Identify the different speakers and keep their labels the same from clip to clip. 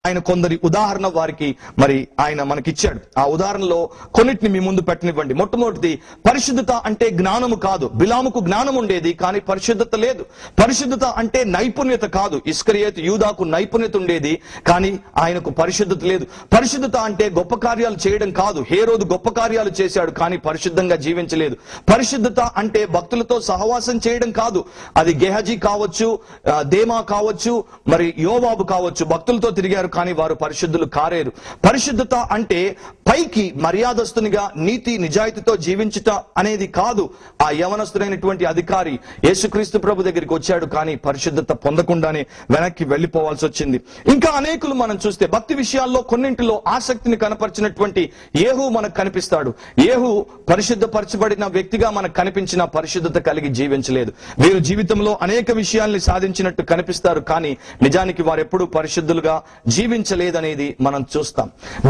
Speaker 1: ఆయన కొందరి ఉదాహరణ వారికి మరి ఆయన మనకిచ్చాడు. ఆ ఉదాహరణలో కొన్నిటిని మీ ముందు పెట్టనివ్వండి. మొట్టమొదటిది, పరిశుద్ధత అంటే జ్ఞానము కాదు. బిలాముకు జ్ఞానం ఉండేది కానీ పరిశుద్ధత లేదు. పరిశుద్ధత అంటే నైపుణ్యత కాదు. ఇస్కరియోతు యూదాకు నైపుణ్యత ఉండేది కానీ ఆయనకు పరిశుద్ధత లేదు. పరిశుద్ధత అంటే గొప్ప కార్యాలు చేయడం కాదు. హేరోదు గొప్ప కార్యాలు చేశాడు కానీ పరిశుద్ధంగా జీవించలేదు. పరిశుద్ధత అంటే భక్తులతో సహవాసం చేయడం కాదు. అది గెహజీ కావచ్చు, దేమా కావచ్చు, మరి యోవాబు కావచ్చు. భక్తులతో తిరిగారు కానీ వారు పరిశుద్ధులు కారేరు. పరిశుద్ధత అంటే పైకి మర్యాదస్తునిగా నీతి నిజాయితీతో జీవించుట అనేది కాదు. ఆ యవనస్తుడైనటువంటి అధికారి యేసుక్రీస్తు ప్రభు దగ్గరికి వచ్చాడు కానీ పరిశుద్ధత పొందకుండానే వెనక్కి వెళ్లిపోవాల్సి వచ్చింది. ఇంకా అనేకులు మనం చూస్తే భక్తి విషయాల్లో కొన్నింటిలో ఆసక్తిని కనపరిచినటువంటి యేహూ మనకు కనిపిస్తాడు. యేహూ పరిశుద్ధపరచబడిన వ్యక్తిగా మనకు కనిపించిన పరిశుద్ధత కలిగి జీవించలేదు. వీరు జీవితంలో అనేక విషయాల్ని సాధించినట్టు కనిపిస్తారు కానీ నిజానికి వారెప్పుడూ పరిశుద్ధులుగా జీవించలేదనేది మనం చూస్తాం.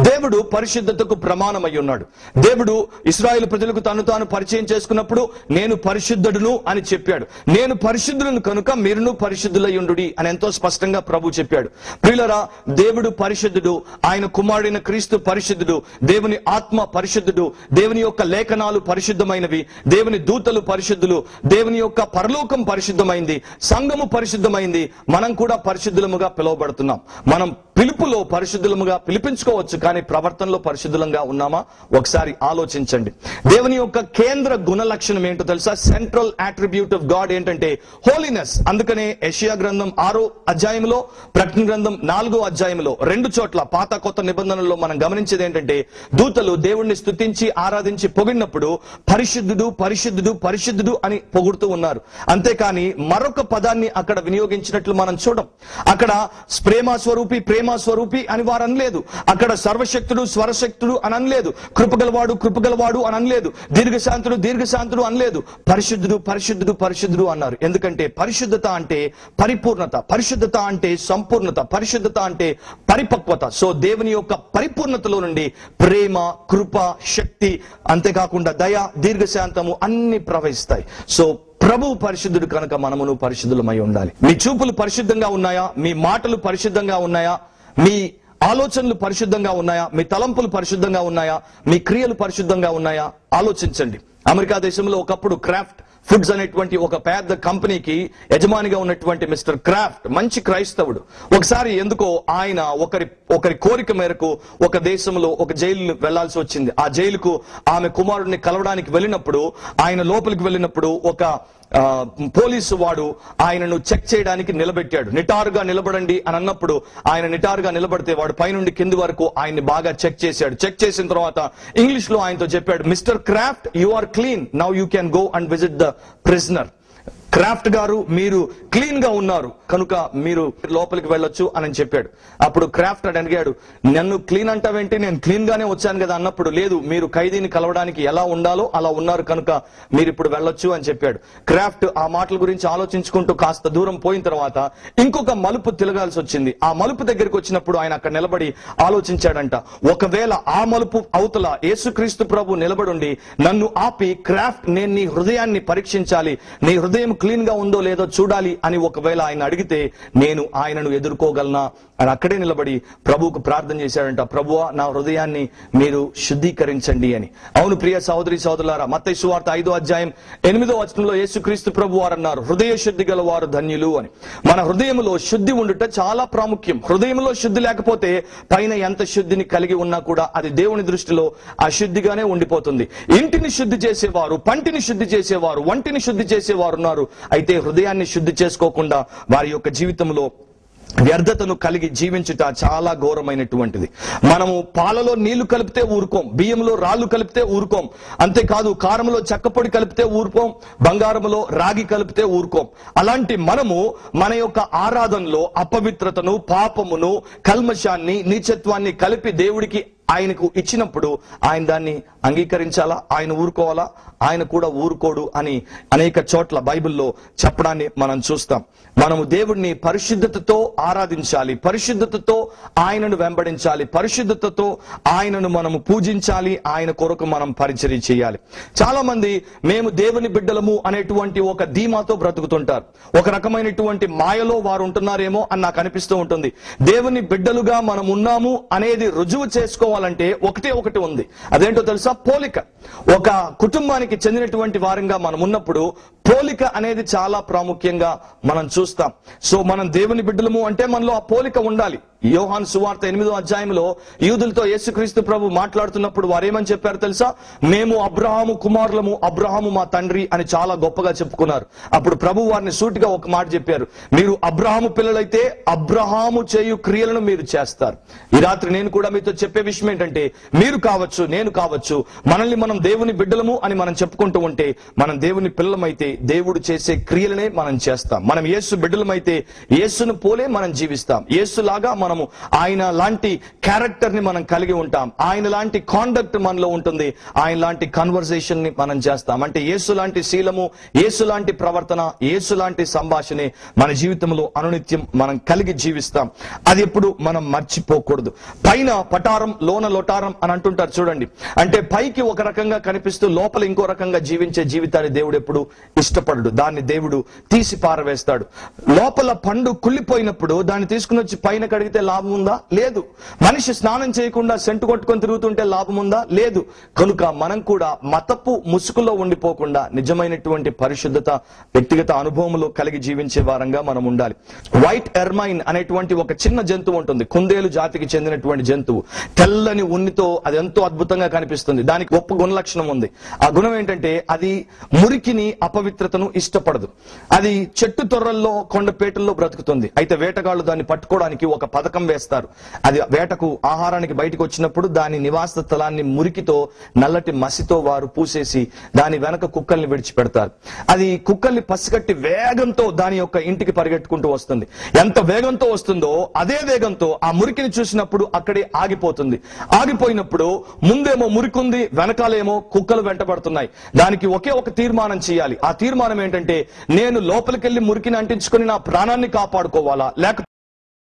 Speaker 1: దేవుడు పరిశుద్ధతకు ప్రమాణమై ఉన్నాడు. దేవుడు ఇశ్రాయేలు ప్రజలకు తను తాను పరిచయం చేసుకున్నప్పుడు నేను పరిశుద్ధుడును అని చెప్పాడు. నేను పరిశుద్ధులను కనుక మీరును పరిశుద్ధులయ్యుండుడి అని ఎంతో స్పష్టంగా ప్రభు చెప్పాడు. ప్రియులారా, దేవుడు పరిశుద్ధుడు, ఆయన కుమారుడైన క్రీస్తు పరిశుద్ధుడు, దేవుని ఆత్మ పరిశుద్ధుడు, దేవుని యొక్క లేఖనాలు పరిశుద్ధమైనవి, దేవుని దూతలు పరిశుద్ధులు, దేవుని యొక్క పరలోకం పరిశుద్ధమైంది, సంఘము పరిశుద్ధమైంది. మనం కూడా పరిశుద్ధులముగా పిలువబడుతున్నాం. మనం పిలుపులో పరిశుద్ధులముగా పిలిపించుకోవచ్చు కానీ ప్రవర్తనలో పరిశుద్ధులంగా ఉన్నామా? ఒకసారి ఆలోచించండి. దేవుని యొక్క కేంద్ర గుణ లక్షణం ఏంటో తెలుసా? సెంట్రల్ అట్రిబ్యూట్ ఆఫ్ గాడ్ ఏంటంటే హోలీనెస్. అందుకనే యెషయా గ్రంథం 6వ అధ్యాయంలో, ప్రకటన గ్రంథం 4వ అధ్యాయంలో, రెండు చోట్ల పాత కొత్త నిబంధనల్లో మనం గమనించేది ఏంటంటే దూతలు దేవుణ్ణి స్తుతించి ఆరాధించి పొగిడినప్పుడు పరిశుద్ధుడు పరిశుద్ధుడు పరిశుద్ధుడు అని పొగుడుతూ ఉన్నారు. అంతేకాని మరొక పదాన్ని అక్కడ వినియోగించినట్లు మనం చూడం. అక్కడ ప్రేమ స్వరూపి అని వారు అనలేదు. అక్కడ సర్వశక్తుడు స్వరశక్తుడు అని అనలేదు. కృపగలవాడు అని అనలేదు. దీర్ఘశాంతుడు అనలేదు. పరిశుద్ధుడు అన్నారు. ఎందుకంటే పరిశుద్ధత అంటే పరిపూర్ణత, పరిశుద్ధత అంటే సంపూర్ణత, పరిశుద్ధత అంటే పరిపక్వత. సో దేవుని యొక్క పరిపూర్ణతలో నుండి ప్రేమ, కృప, శక్తి, అంతేకాకుండా దయ, దీర్ఘశాంతము అన్ని ప్రవహిస్తాయి. సో ప్రభువు పరిశుద్ధుడు కనుక మనమును పరిశుద్ధులమై ఉండాలి. మీ చూపులు పరిశుద్ధంగా ఉన్నాయా? మీ మాటలు పరిశుద్ధంగా ఉన్నాయా? మీ ఆలోచనలు పరిశుద్ధంగా ఉన్నాయా? మీ తలంపులు పరిశుద్ధంగా ఉన్నాయా? మీ క్రియలు పరిశుద్ధంగా ఉన్నాయా? ఆలోచించండి. అమెరికా దేశంలో ఒకప్పుడు క్రాఫ్ట్ ఫుడ్స్ అనేటువంటి ఒక పెద్ద కంపెనీకి యజమానిగా ఉన్నటువంటి మిస్టర్ క్రాఫ్ట్ మంచి క్రైస్తవుడు. ఒకసారి ఎందుకో ఆయన ఒకరి కోరిక మేరకు ఒక దేశంలో ఒక జైలు వెళ్లాల్సి వచ్చింది. ఆ జైలుకు ఆమె కుమారుడిని కలవడానికి వెళ్ళినప్పుడు, ఆయన లోపలికి వెళ్ళినప్పుడు ఒక పోలీసు వాడు ఆయనను చెక్ చేయడానికి నిలబెట్టాడు. నిటారుగా నిలబడండి అని అన్నప్పుడు ఆయన నిటారుగా నిలబడితే వాడు పైనుండి కింది వరకు ఆయన్ని బాగా చెక్ చేశాడు. చెక్ చేసిన తర్వాత ఇంగ్లీష్ లో ఆయనతో చెప్పాడు, mister Craft, you are clean, now you can go and visit the prisoner. Craft గారు, మీరు క్లీన్ గా ఉన్నారు కనుక మీరు లోపలికి వెళ్ళొచ్చు అని చెప్పాడు. అప్పుడు క్రాఫ్ట్ అడిగాడు, నన్ను క్లీన్ అంటావేంటి, నేను క్లీన్ గానే వచ్చాను కదా అన్నప్పుడు, లేదు, మీరు ఖైదీని కలవడానికి ఎలా ఉండాలో అలా ఉన్నారు కనుక మీరు ఇప్పుడు వెళ్ళొచ్చు అని చెప్పాడు. క్రాఫ్ట్ ఆ మాటల గురించి ఆలోచించుకుంటూ కాస్త దూరం పోయిన తర్వాత ఇంకొక మలుపు తిరగాల్సి వచ్చింది. ఆ మలుపు దగ్గరికి వచ్చినప్పుడు ఆయన అక్కడ నిలబడి ఆలోచించాడంట, ఒకవేళ ఆ మలుపు అవతల యేసుక్రీస్తు ప్రభు నిలబడుండి నన్ను ఆపి, క్రాఫ్ట్, నేను నీ హృదయాన్ని పరీక్షించాలి, నీ హృదయం క్లీన్ గా ఉందో లేదో చూడాలి అని ఒకవేళ ఆయన అడిగితే నేను ఆయనను ఎదుర్కోగలనా అని అక్కడే నిలబడి ప్రభువుకు ప్రార్థన చేశాడంట, ప్రభువా, నా హృదయాన్ని మీరు శుద్ధీకరించండి అని. అవును ప్రియ సహోదరి సహోదరులారా, మత్తయి సువార్త 5వ అధ్యాయం 8వ వచనంలో యేసుక్రీస్తు ప్రభు వారు అన్నారు, హృదయ శుద్ధి గల వారు ధన్యులు అని. మన హృదయంలో శుద్ధి ఉండుట చాలా ప్రాముఖ్యం. హృదయంలో శుద్ధి లేకపోతే పైన ఎంత శుద్ధిని కలిగి ఉన్నా కూడా అది దేవుని దృష్టిలో అశుద్ధిగానే ఉండిపోతుంది. ఇంటిని శుద్ధి చేసేవారు, పంటిని శుద్ధి చేసేవారు, వంటిని శుద్ధి చేసేవారు ఉన్నారు. అయితే హృదయాన్ని శుద్ధి చేసుకోకుండా వారి యొక్క జీవితంలో వ్యర్థతను కలిగి జీవించుట చాలా ఘోరమైనటువంటిది. మనము పాలలో నీళ్లు కలిపితే ఊరుకోం, బియ్యంలో రాళ్లు కలిపితే ఊరుకోం, అంతేకాదు కారంలో చెక్కపొడి కలిపితే ఊరుకోం, బంగారంలో రాగి కలిపితే ఊరుకోం. అలాంటి మనము మన యొక్క ఆరాధనలో అపవిత్రతను, పాపమును, కల్మషాన్ని, నీచత్వాన్ని కలిపి దేవుడికి ఆయనకు ఇచ్చినప్పుడు ఆయన దాన్ని అంగీకరించాలా, ఆయన ఊరుకోవాలా? ఆయన కూడా ఊరుకోడు అని అనేక చోట్ల బైబిల్లో చెప్పడాన్ని మనం చూస్తాం. మనము దేవుణ్ణి పరిశుద్ధతతో ఆరాధించాలి, పరిశుద్ధతతో ఆయనను వెంబడించాలి, పరిశుద్ధతతో ఆయనను మనము పూజించాలి, ఆయన కొరకు మనం పరిచర్య చేయాలి. చాలా మంది మేము దేవుని బిడ్డలము అనేటువంటి ఒక ధీమాతో బ్రతుకుతుంటారు. ఒక రకమైనటువంటి మాయలో వారు ఉంటున్నారేమో అని నాకు అనిపిస్తూ ఉంటుంది. దేవుని బిడ్డలుగా మనం ఉన్నాము అనేది రుజువు చేసుకోవాలంటే ఒకటి ఉంది. అదేంటో తెలుసా? పోలిక. ఒక కుటుంబానికి చెందినటువంటి వారంగా మనం ఉన్నప్పుడు పోలిక అనేది చాలా ప్రాముఖ్యంగా మనం చూస్తాం. సో మనం దేవుని బిడ్డలము అంటే మనలో ఆ పోలిక ఉండాలి. యోహాను సువార్త 8వ అధ్యాయంలో యూదులతో యేసుక్రీస్తు ప్రభు మాట్లాడుతున్నప్పుడు వారేమని చెప్పారు తెలుసా? మేము అబ్రహాము కుమారులము, అబ్రహాము మా తండ్రి అని చాలా గొప్పగా చెప్పుకున్నారు. అప్పుడు ప్రభు వారిని సూటిగా ఒక మాట చెప్పారు, మీరు అబ్రహాము పిల్లలైతే అబ్రహాము చేయు క్రియలను మీరు చేస్తారు. ఈ రాత్రి నేను కూడా మీతో చెప్పే విషయం ఏంటంటే, మీరు కావచ్చు, నేను కావచ్చు, మనల్ని మనం దేవుని బిడ్డలము అని మనం చెప్పుకుంటూ ఉంటే మనం దేవుని పిల్లలమైతే దేవుడు చేసే క్రియలనే మనం చేస్తాం. మనం యేసు బిడ్డలమైతే యేసును పోలే మనం జీవిస్తాం. యేసులాగా మనము ఆయన లాంటి క్యారెక్టర్ ని మనం కలిగి ఉంటాం. ఆయన లాంటి కాండక్ట్ మనలో ఉంటుంది. ఆయన లాంటి కన్వర్సేషన్ ని మనం చేస్తాం. అంటే యేసు లాంటి శీలము, యేసు లాంటి ప్రవర్తన, యేసు లాంటి సంభాషణ మన జీవితంలో అనునిత్యం మనం కలిగి జీవిస్తాం. అది ఎప్పుడు మనం మర్చిపోకూడదు. పైన పటారం లోన లొటారం అని అంటుంటారు చూడండి. అంటే పైకి ఒక రకంగా కనిపిస్తూ లోపల ఇంకో రకంగా జీవించే జీవితాన్ని దేవుడు ఎప్పుడు ఇష్టపడడు. దాన్ని దేవుడు తీసి పారవేస్తాడు. లోపల పండు కుళ్ళిపోయినప్పుడు దాన్ని తీసుకుని వచ్చి పైన కడిగితే లాభం ఉందా? లేదు. మనిషి స్నానం చేయకుండా సెంటు కొట్టుకొని తిరుగుతుంటే లాభం ఉందా? లేదు. కనుక మనం కూడా మతపు ముసుగులో ఉండిపోకుండా నిజమైనటువంటి పరిశుద్ధత, వ్యక్తిగత అనుభవంలో కలిగి జీవించే వారంగా మనం ఉండాలి. వైట్ ఎర్మైన్ అనేటువంటి ఒక చిన్న జంతువు ఉంటుంది. కుందేలు జాతికి చెందినటువంటి జంతువు. తెల్లని ఉన్నితో అది ఎంతో అద్భుతంగా కనిపిస్తుంది. దానికి గొప్ప గుణ లక్షణం ఉంది. ఆ గుణం ఏంటంటే అది మురికిని, అపవిత్రతను ఇష్టపడదు. అది చెట్టు తొర్రల్లో, కొండపేటల్లో బ్రతుకుతుంది. అయితే వేటగాళ్లు దాన్ని పట్టుకోవడానికి ఒక పథకం వేస్తారు. అది వేటకు ఆహారానికి బయటకు వచ్చినప్పుడు దాని నివాస స్థలాన్ని మురికితో, నల్లటి మసితో వారు పూసేసి దాని వెనక కుక్కల్ని విడిచిపెడతారు. అది కుక్కల్ని పసిగట్టి వేగంతో దాని యొక్క ఇంటికి పరిగెట్టుకుంటూ వస్తుంది. ఎంత వేగంతో వస్తుందో అదే వేగంతో ఆ మురికిని చూసినప్పుడు అక్కడే ఆగిపోతుంది. ఆగిపోయినప్పుడు ముందేమో మురికుంది, వెనకాలేమో కుక్కలు వెంటబడుతున్నాయి. దానికి ఒకే ఒక తీర్మానం చేయాలి. ఆ తీర్మానం ఏంటంటే, నేను లోపలికెళ్లి మురికిని అంటించుకుని నా ప్రాణాన్ని కాపాడుకోవాలా, లేకపోతే